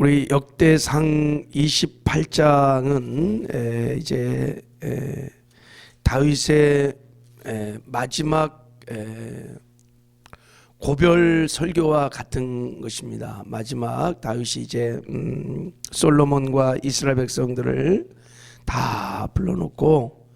우리 역대상 28장은 이제 다윗의 마지막 고별 설교와 같은 것입니다. 마지막 다윗이 이제 솔로몬과 이스라엘 백성들을 다 불러놓고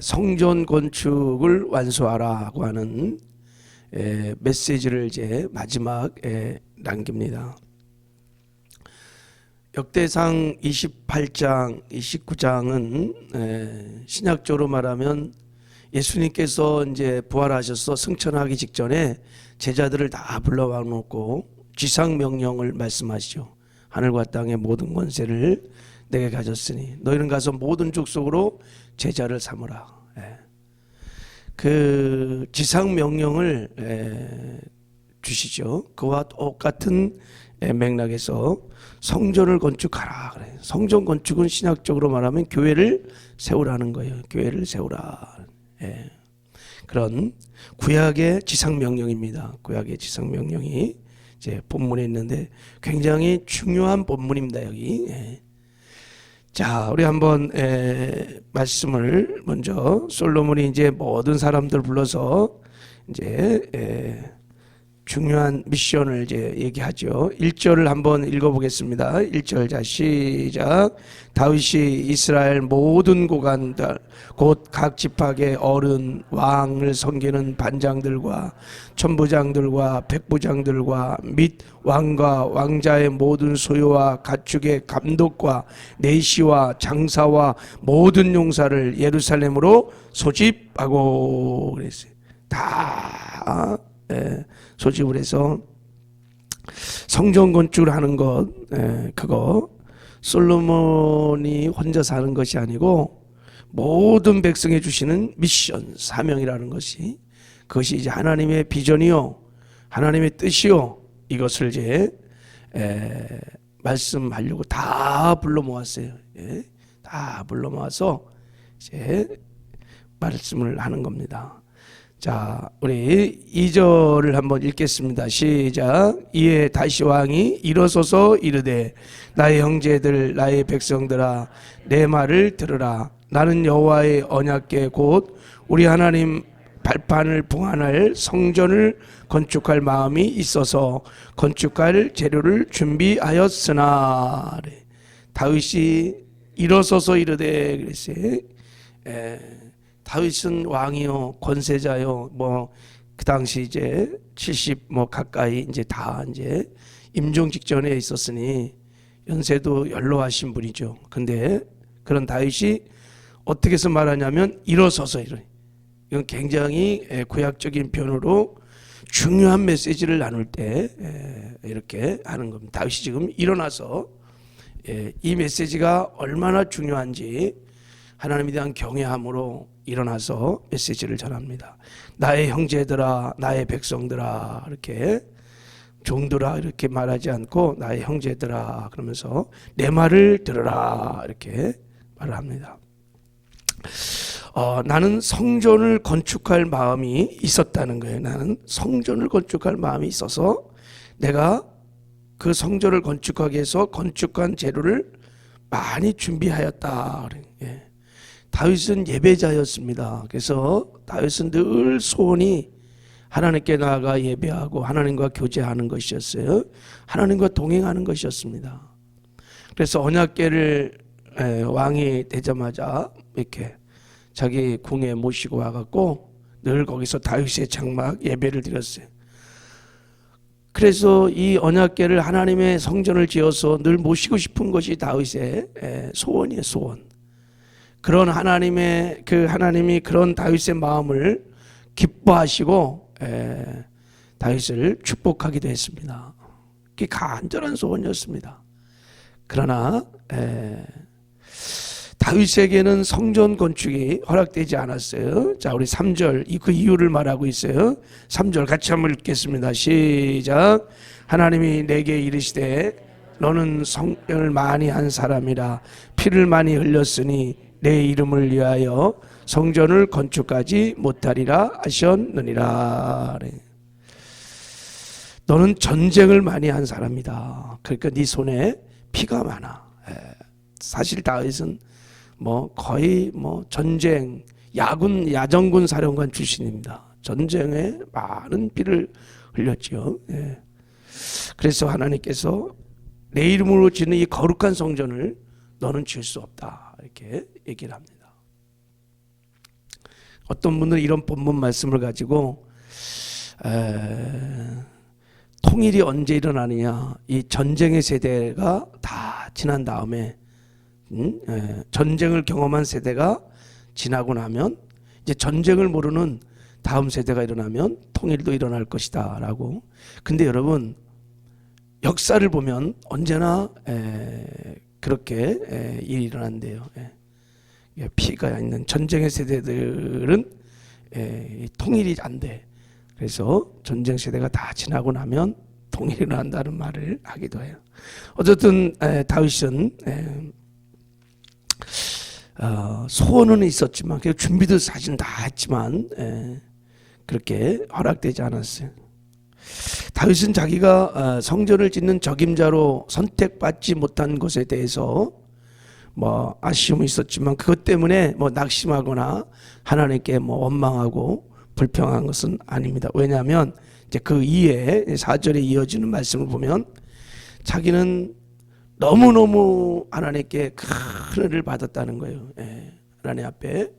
성전 건축을 완수하라고 하는 메시지를 이제 마지막에 남깁니다. 역대상 28장, 29장은 신약적으로 말하면 예수님께서 이제 부활하셔서 승천하기 직전에 제자들을 다 불러와 놓고 지상 명령을 말씀하시죠. 하늘과 땅의 모든 권세를 내게 가졌으니 너희는 가서 모든 족속으로 제자를 삼으라. 그 지상 명령을 주시죠. 그와 똑같은 맥락에서 성전을 건축하라 그래요. 성전 건축은 신학적으로 말하면 교회를 세우라는 거예요. 교회를 세우라. 그런 구약의 지상 명령입니다. 구약의 지상 명령이 이제 본문에 있는데 굉장히 중요한 본문입니다. 여기. 자, 우리 한번 말씀을 먼저 솔로몬이 이제 모든 사람들 불러서 이제 중요한 미션을 이제 얘기하죠. 1절을 한번 읽어보겠습니다. 1절 자 시작. 다윗이 이스라엘 모든 고관들 곧 각 지파의 어른 왕을 섬기는 반장들과 천부장들과 백부장들과 및 왕과 왕자의 모든 소유와 가축의 감독과 내시와 장사와 모든 용사를 예루살렘으로 소집하고 그랬어요. 다 소집을 해서 성전 건축을 하는 것, 그거 솔로몬이 혼자 사는 것이 아니고 모든 백성에 주시는 미션, 사명이라는 것이, 그것이 이제 하나님의 비전이요, 하나님의 뜻이요, 이것을 이제 말씀하려고 다 불러 모았어요. 다 불러 모아서 이제 말씀을 하는 겁니다. 자, 우리 2절을 한번 읽겠습니다. 시작. 이에 다시 왕이 일어서서 이르되 나의 형제들 나의 백성들아 내 말을 들으라. 나는 여호와의 언약궤 곧 우리 하나님 발판을 봉안할 성전을 건축할 마음이 있어서 건축할 재료를 준비하였으나. 다윗이 일어서서 이르되 그랬어요. 다윗은 왕이요, 권세자요, 그 당시 이제 70 가까이 이제 다 이제 임종 직전에 있었으니 연세도 연로하신 분이죠. 근데 그런 다윗이 어떻게 해서 말하냐면 일어서서 이런, 이건 굉장히 구약적인 표현으로 중요한 메시지를 나눌 때 이렇게 하는 겁니다. 다윗이 지금 일어나서 이 메시지가 얼마나 중요한지 하나님에 대한 경외함으로 일어나서 메시지를 전합니다. 나의 형제들아 나의 백성들아, 이렇게 종들아 이렇게 말하지 않고 나의 형제들아 그러면서 내 말을 들으라 이렇게 말을 합니다. 나는 성전을 건축할 마음이 있었다는 거예요. 나는 성전을 건축할 마음이 있어서 내가 그 성전을 건축하기 위해서 건축한 재료를 많이 준비하였다. 다윗은 예배자였습니다. 그래서 다윗은 늘 소원이 하나님께 나아가 예배하고 하나님과 교제하는 것이었어요. 하나님과 동행하는 것이었습니다. 그래서 언약궤를 왕이 되자마자 이렇게 자기 궁에 모시고 와갖고 늘 거기서 다윗의 장막 예배를 드렸어요. 그래서 이 언약궤를 하나님의 성전을 지어서 늘 모시고 싶은 것이 다윗의 소원이에요. 소원. 그런 하나님이 그런 다윗의 마음을 기뻐하시고 다윗을 축복하기도 했습니다. 그게 간절한 소원이었습니다. 그러나 다윗에게는 성전 건축이 허락되지 않았어요. 자, 우리 3절 그 이유를 말하고 있어요. 3절 같이 한번 읽겠습니다. 시작. 하나님이 내게 이르시되 너는 성전을 많이 한 사람이라 피를 많이 흘렸으니 내 이름을 위하여 성전을 건축하지 못하리라 하셨느니라. 너는 전쟁을 많이 한 사람이다. 그러니까 네 손에 피가 많아. 사실 다윗은 뭐 거의 뭐 전쟁 야전군 사령관 출신입니다. 전쟁에 많은 피를 흘렸지요. 그래서 하나님께서 내 이름으로 짓는 이 거룩한 성전을 너는 지을 수 없다, 이렇게 얘기를 합니다. 어떤 분들은 이런 본문 말씀을 가지고 통일이 언제 일어나느냐, 이 전쟁의 세대가 다 지난 다음에 전쟁을 경험한 세대가 지나고 나면 이제 전쟁을 모르는 다음 세대가 일어나면 통일도 일어날 것이다 라고. 근데 여러분, 역사를 보면 언제나 그렇게 일이 일어난대요. 피가 있는 전쟁의 세대들은 통일이 안 돼. 그래서 전쟁 세대가 다 지나고 나면 통일이 일어난다는 말을 하기도 해요. 어쨌든 다윗은 소원은 있었지만, 준비도 사실 다 했지만 그렇게 허락되지 않았어요. 다윗은 자기가 성전을 짓는 적임자로 선택받지 못한 것에 대해서 뭐 아쉬움이 있었지만, 그것 때문에 뭐 낙심하거나 하나님께 뭐 원망하고 불평한 것은 아닙니다. 왜냐하면 이제 그 이에 4절에 이어지는 말씀을 보면 자기는 너무너무 하나님께 큰 은혜를 받았다는 거예요. 하나님 앞에.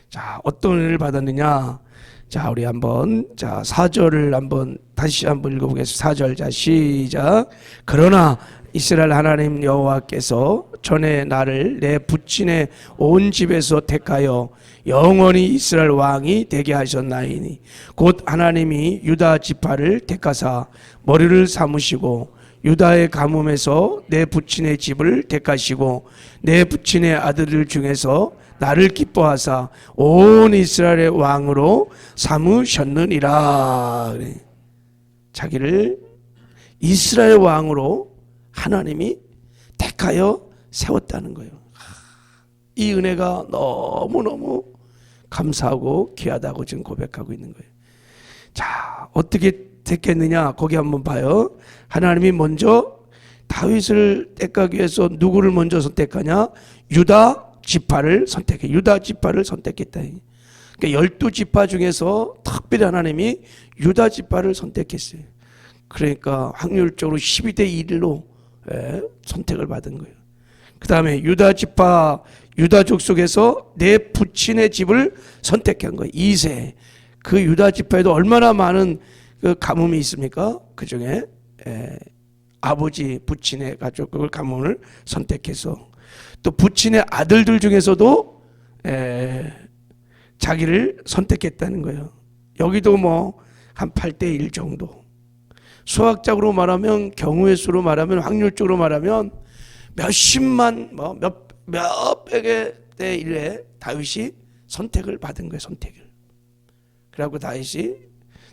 자, 어떤 은혜를 받았느냐? 자, 우리 한번 4절을 한번 다시 한번 읽어보겠습니다. 4절, 자, 시작. 그러나 이스라엘 하나님 여호와께서 전에 나를 내 부친의 온 집에서 택하여 영원히 이스라엘 왕이 되게 하셨나이니, 곧 하나님이 유다 지파를 택하사 머리를 삼으시고 유다의 가뭄에서 내 부친의 집을 택하시고 내 부친의 아들들 중에서 나를 기뻐하사 온 이스라엘의 왕으로 삼으셨느니라. 자기를 이스라엘 왕으로 하나님이 택하여 세웠다는 거예요. 이 은혜가 너무너무 감사하고 귀하다고 지금 고백하고 있는 거예요. 자, 어떻게 택했느냐? 거기 한번 봐요. 하나님이 먼저 다윗을 택하기 위해서 누구를 먼저 선택하냐? 유다 지파를 선택해. 유다 지파를 선택했다. 그러니까 12지파 중에서 특별히 하나님이 유다 지파를 선택했어요. 그러니까 확률적으로 12대 1로 선택을 받은 거예요. 그 다음에 유다 지파, 유다족 속에서 내 부친의 집을 선택한 거예요. 2세. 그 유다 지파에도 얼마나 많은 그 가뭄이 있습니까? 그 중에 아버지 부친의 가족, 그걸 가문을 선택해서, 또 부친의 아들들 중에서도 자기를 선택했다는 거예요. 여기도 뭐 한 8대 1 정도. 수학적으로 말하면, 경우의 수로 말하면, 확률적으로 말하면 몇십만, 뭐 몇백의 대 1에 다윗이 선택을 받은 거예요. 선택을. 그래갖고 다윗이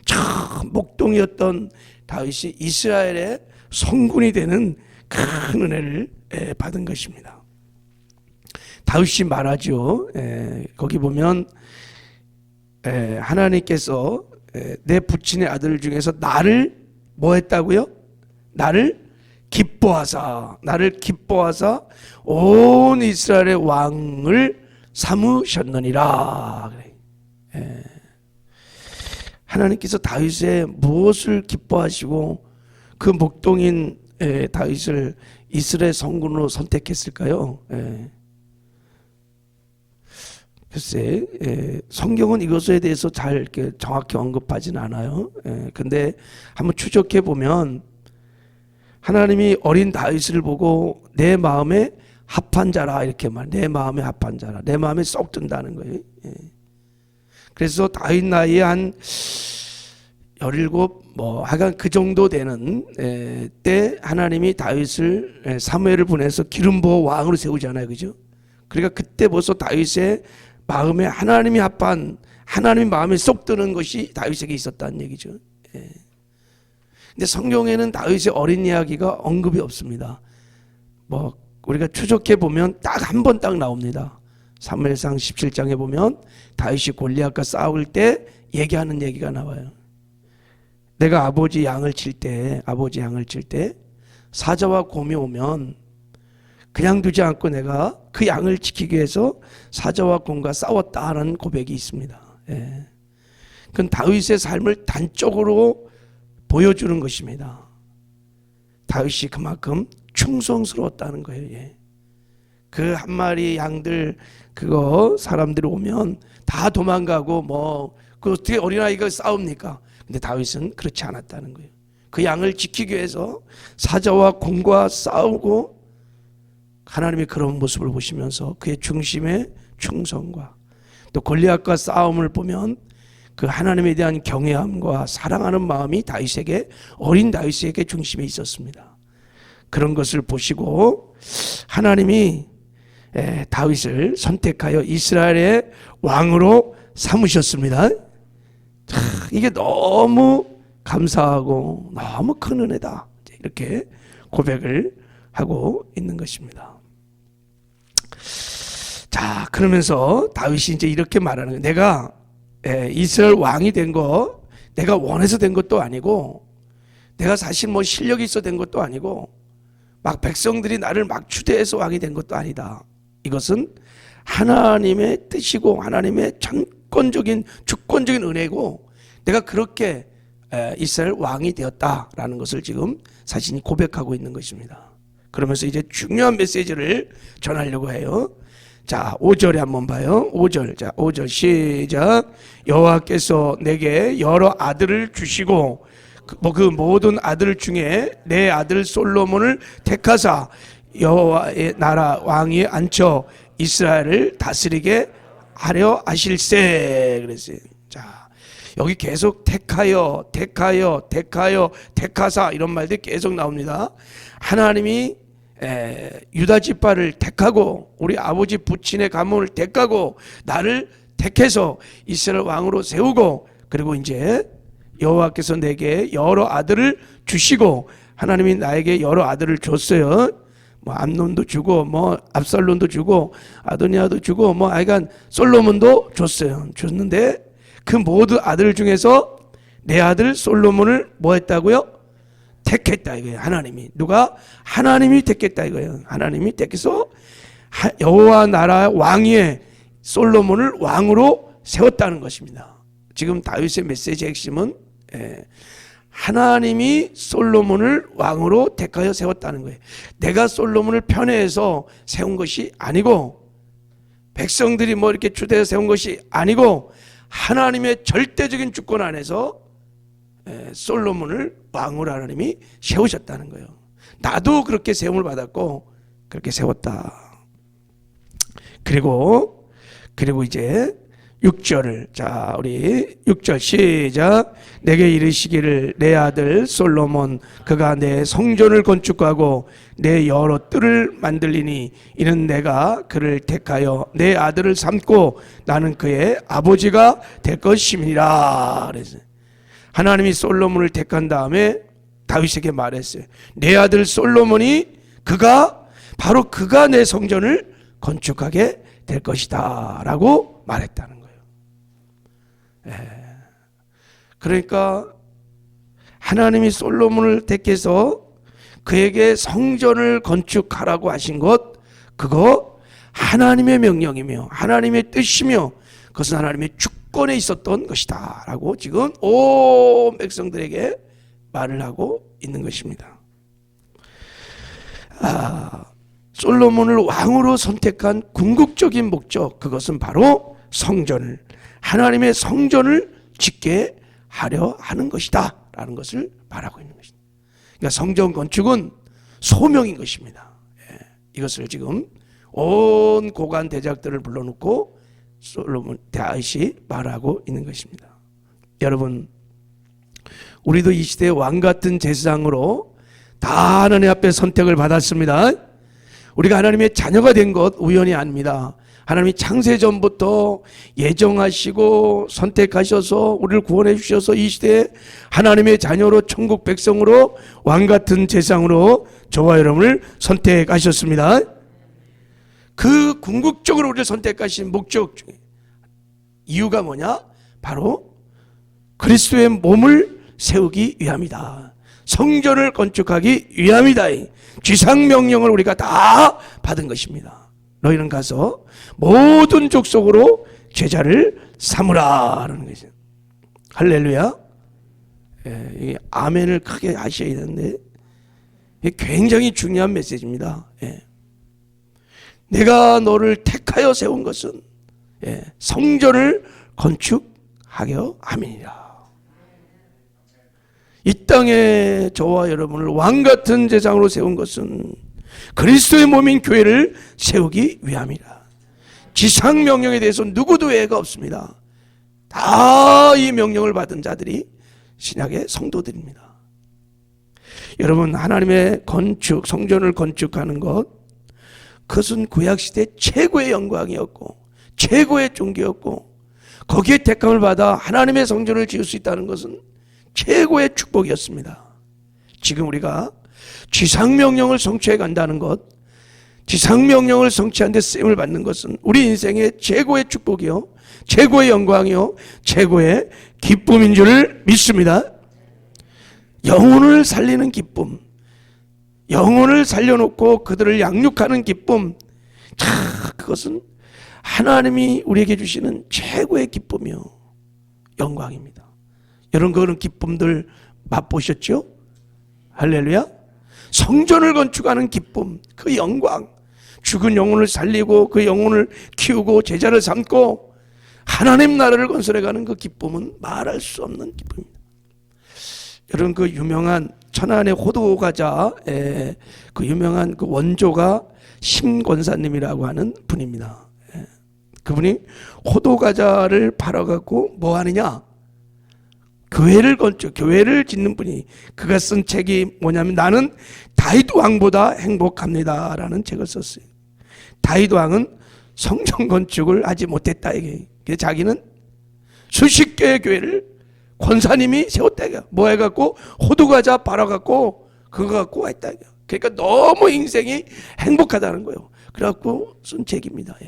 참 목동이었던 다윗이 이스라엘의 성군이 되는 큰 은혜를 받은 것입니다. 다윗이 말하죠. 거기 보면 하나님께서 내 부친의 아들 중에서 나를 뭐 했다고요? 나를 기뻐하사 온 이스라엘의 왕을 삼으셨느니라. 하나님께서 다윗의 무엇을 기뻐하시고 그 목동인 다윗을 이스라엘 성군으로 선택했을까요? 글쎄, 성경은 이것에 대해서 잘 이렇게 정확히 언급하진 않아요. 근데 한번 추적해 보면 하나님이 어린 다윗을 보고 내 마음에 합한 자라, 이렇게 내 마음에 합한 자라, 내 마음에 쏙 든다는 거예요. 그래서 다윗 나이에 한 17, 뭐 하여간 그 정도 되는 때 하나님이 다윗을 사무엘을 보내서 기름 부어 왕으로 세우잖아요, 그죠? 그러니까 그때 벌써 다윗의 마음에 하나님이 합한, 하나님 마음에 쏙 드는 것이 다윗에게 있었다는 얘기죠. 근데 성경에는 다윗의 어린 이야기가 언급이 없습니다. 뭐 우리가 추적해 보면 딱 한 번 딱 나옵니다. 사무엘상 17장에 보면 다윗이 골리앗과 싸울 때 얘기하는 얘기가 나와요. 내가 아버지 양을 칠 때 사자와 곰이 오면 그냥 두지 않고 내가 그 양을 지키기 위해서 사자와 곰과 싸웠다는 고백이 있습니다. 예. 그건 다윗의 삶을 단적으로 보여주는 것입니다. 다윗이 그만큼 충성스러웠다는 거예요. 예. 그 한 마리 양들 그거 사람들이 오면 다 도망가고 그 어떻게 어린아이가 싸웁니까? 근데 다윗은 그렇지 않았다는 거예요. 그 양을 지키기 위해서 사자와 곰과 싸우고 하나님이 그런 모습을 보시면서 그의 중심의 충성과 또 골리앗과 싸움을 보면 그 하나님에 대한 경외함과 사랑하는 마음이 어린 다윗에게 중심에 있었습니다. 그런 것을 보시고 하나님이 다윗을 선택하여 이스라엘의 왕으로 삼으셨습니다. 이게 너무 감사하고 너무 큰 은혜다. 이렇게 고백을 하고 있는 것입니다. 자, 그러면서 다윗이 이제 이렇게 말하는 거예요. 내가 이스라엘 왕이 된 거 내가 원해서 된 것도 아니고 내가 사실 실력이 있어 된 것도 아니고 막 백성들이 나를 막 추대해서 왕이 된 것도 아니다. 이것은 하나님의 뜻이고 하나님의 주권적인 은혜고 내가 그렇게 이스라엘 왕이 되었다라는 것을 지금 자신이 고백하고 있는 것입니다. 그러면서 이제 중요한 메시지를 전하려고 해요. 자, 5절에 한번 봐요. 5절. 자, 5절 시작. 여호와께서 내게 여러 아들을 주시고 그 모든 아들 중에 내 아들 솔로몬을 택하사 여호와의 나라 왕위에 앉혀 이스라엘을 다스리게 하려 하실세. 그랬어요. 자, 여기 계속 택하여 택하사 이런 말들이 계속 나옵니다. 하나님이 유다 지파를 택하고 우리 아버지 부친의 가문을 택하고 나를 택해서 이스라엘 왕으로 세우고 그리고 이제 여호와께서 내게 여러 아들을 주시고 하나님이 나에게 여러 아들을 줬어요. 암논도 주고 압살론도 주고 아도니아도 주고 하여간 솔로몬도 줬는데 그 모든 아들 중에서 내 아들 솔로몬을 뭐 했다고요? 택했다 이거예요. 하나님이. 누가? 하나님이 택했다 이거예요. 하나님이 택해서 여호와 나라 왕위에 솔로몬을 왕으로 세웠다는 것입니다. 지금 다윗의 메시지의 핵심은 하나님이 솔로몬을 왕으로 택하여 세웠다는 거예요. 내가 솔로몬을 편애해서 세운 것이 아니고 백성들이 이렇게 추대해서 세운 것이 아니고 하나님의 절대적인 주권 안에서 솔로몬을 왕으로 하나님이 세우셨다는 거예요. 나도 그렇게 세움을 받았고 그렇게 세웠다. 그리고 이제 6절을 자 우리 6절 시작. 내게 이르시기를 내 아들 솔로몬 그가 내 성전을 건축하고 내 여러 뜰을 만들리니 이는 내가 그를 택하여 내 아들을 삼고 나는 그의 아버지가 될 것임이니라. 그래서 하나님이 솔로몬을 택한 다음에 다윗에게 말했어요. 내 아들 솔로몬이 바로 그가 내 성전을 건축하게 될 것이다 라고 말했다는 거예요. 그러니까 하나님이 솔로몬을 택해서 그에게 성전을 건축하라고 하신 것 그거 하나님의 명령이며 하나님의 뜻이며 그것은 하나님의 주권에 있었던 것이다 라고 지금 온 백성들에게 말을 하고 있는 것입니다. 솔로몬을 왕으로 선택한 궁극적인 목적 그것은 바로 하나님의 성전을 짓게 하려 하는 것이다 라는 것을 말하고 있는 것입니다. 그러니까 성전 건축은 소명인 것입니다. 이것을 지금 온 고관 대작들을 불러놓고 솔로몬 다윗이 말하고 있는 것입니다. 여러분, 우리도 이 시대의 왕 같은 제사장으로 다 하나님 앞에 선택을 받았습니다. 우리가 하나님의 자녀가 된 것 우연이 아닙니다. 하나님이 창세전부터 예정하시고 선택하셔서 우리를 구원해 주셔서 이 시대에 하나님의 자녀로 천국 백성으로 왕 같은 제사장으로 저와 여러분을 선택하셨습니다. 그 궁극적으로 우리를 선택하신 목적 중에 이유가 뭐냐? 바로 그리스도의 몸을 세우기 위함이다. 성전을 건축하기 위함이다. 지상명령을 우리가 다 받은 것입니다. 너희는 가서 모든 족속으로 제자를 삼으라 라는 거죠. 할렐루야. 예, 아멘을 크게 하셔야 되는데 굉장히 중요한 메시지입니다. 예. 내가 너를 택하여 세운 것은 성전을 건축하려 함이니라. 이 땅에 저와 여러분을 왕같은 제장으로 세운 것은 그리스도의 몸인 교회를 세우기 위함이라. 지상 명령에 대해서 누구도 예가 없습니다. 다 이 명령을 받은 자들이 신약의 성도들입니다. 여러분, 하나님의 건축, 성전을 건축하는 것, 그것은 구약시대 최고의 영광이었고 최고의 존귀였고 거기에 택함을 받아 하나님의 성전을 지을 수 있다는 것은 최고의 축복이었습니다. 지금 우리가 지상명령을 성취해 간다는 것, 지상명령을 성취하는 데 쓰임을 받는 것은 우리 인생의 최고의 축복이요, 최고의 영광이요, 최고의 기쁨인 줄 믿습니다. 영혼을 살리는 기쁨, 영혼을 살려놓고 그들을 양육하는 기쁨, 그것은 하나님이 우리에게 주시는 최고의 기쁨이요, 영광입니다. 여러분, 그런 기쁨들 맛보셨죠? 할렐루야. 성전을 건축하는 기쁨, 그 영광, 죽은 영혼을 살리고 그 영혼을 키우고 제자를 삼고 하나님 나라를 건설해가는 그 기쁨은 말할 수 없는 기쁨입니다. 여러분, 그 유명한 천안의 호두과자, 그 유명한 그 원조가 심권사님이라고 하는 분입니다. 그분이 호두과자를 팔아갖고 뭐 하느냐? 교회를 건축, 교회를 짓는 분이, 그가 쓴 책이 뭐냐면 나는 다윗 왕보다 행복합니다 라는 책을 썼어요. 다윗 왕은 성전 건축을 하지 못했다 이게. 그래서 자기는 수십 개의 교회를 권사님이 세웠다 이게. 뭐 해갖고 호두과자 팔아갖고 그거 갖고 했다 이게. 그러니까 너무 인생이 행복하다는 거예요. 그래갖고 쓴 책입니다.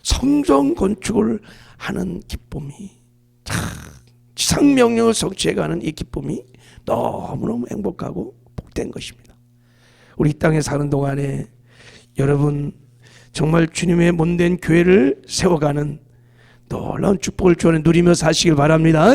성전 건축을 하는 기쁨이, 지상명령을 성취해가는 이 기쁨이 너무너무 행복하고 복된 것입니다. 우리 이 땅에 사는 동안에 여러분 정말 주님의 몸된 교회를 세워가는 놀라운 축복을 주 안에 누리며 사시길 바랍니다.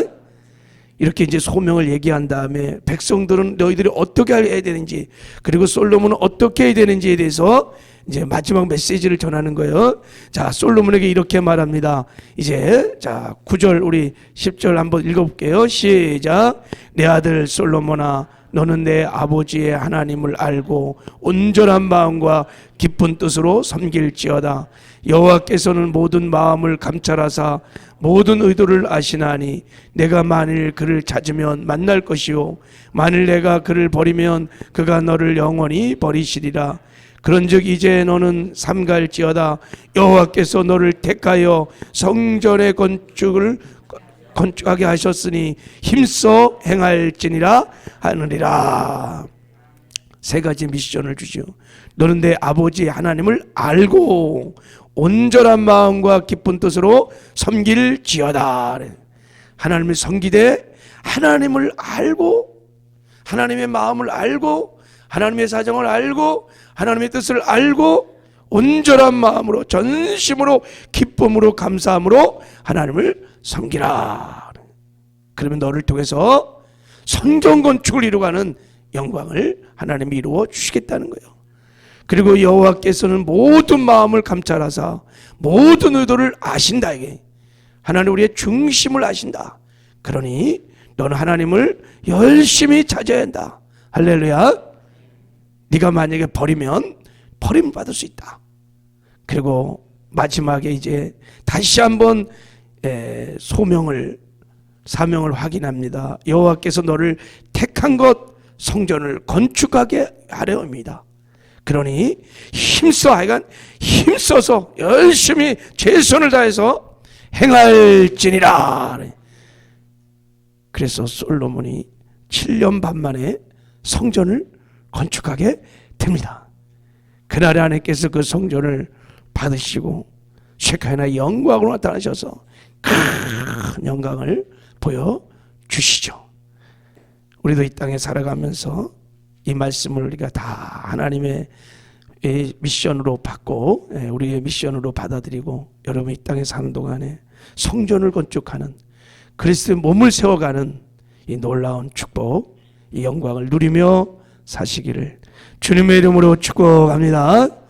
이렇게 이제 소명을 얘기한 다음에 백성들은 너희들이 어떻게 해야 되는지, 그리고 솔로몬은 어떻게 해야 되는지에 대해서 이제 마지막 메시지를 전하는 거예요. 자, 솔로몬에게 이렇게 말합니다. 이제 자 9절 우리 10절 한번 읽어볼게요. 시작. 내 아들 솔로몬아, 너는 내 아버지의 하나님을 알고 온전한 마음과 깊은 뜻으로 섬길지어다. 여호와께서는 모든 마음을 감찰하사 모든 의도를 아시나니 내가 만일 그를 찾으면 만날 것이요 만일 내가 그를 버리면 그가 너를 영원히 버리시리라. 그런즉 이제 너는 삼갈지어다. 여호와께서 너를 택하여 성전의 건축하게 하셨으니 힘써 행할지니라 하느니라. 세 가지 미션을 주죠. 너는 내 아버지 하나님을 알고 온전한 마음과 깊은 뜻으로 섬길지어다. 하나님을 섬기되 하나님을 알고, 하나님의 마음을 알고, 하나님의 사정을 알고, 하나님의 뜻을 알고 온전한 마음으로 전심으로 기쁨으로 감사함으로 하나님을 섬기라. 그러면 너를 통해서 성전 건축을 이루어가는 영광을 하나님이 이루어 주시겠다는 거예요. 그리고 여호와께서는 모든 마음을 감찰하사 모든 의도를 아신다. 이게 하나님 우리의 중심을 아신다. 그러니 너는 하나님을 열심히 찾아야 한다. 할렐루야. 네가 만약에 버리면 버림을 받을 수 있다. 그리고 마지막에 이제 다시 한번 사명을 확인합니다. 여호와께서 너를 택한 것 성전을 건축하게 하려 합니다. 그러니 힘써서 열심히 최선을 다해서 행할지니라. 그래서 솔로몬이 7년 반 만에 성전을 건축하게 됩니다. 그날에 하나님께서 그 성전을 받으시고 쉐카이나 영광으로 나타나셔서 큰 영광을 보여주시죠. 우리도 이 땅에 살아가면서 이 말씀을 우리가 다 하나님의 미션으로 받고 우리의 미션으로 받아들이고 여러분 이 땅에 사는 동안에 성전을 건축하는 그리스도의 몸을 세워가는 이 놀라운 축복, 이 영광을 누리며 사시기를 주님의 이름으로 축복합니다.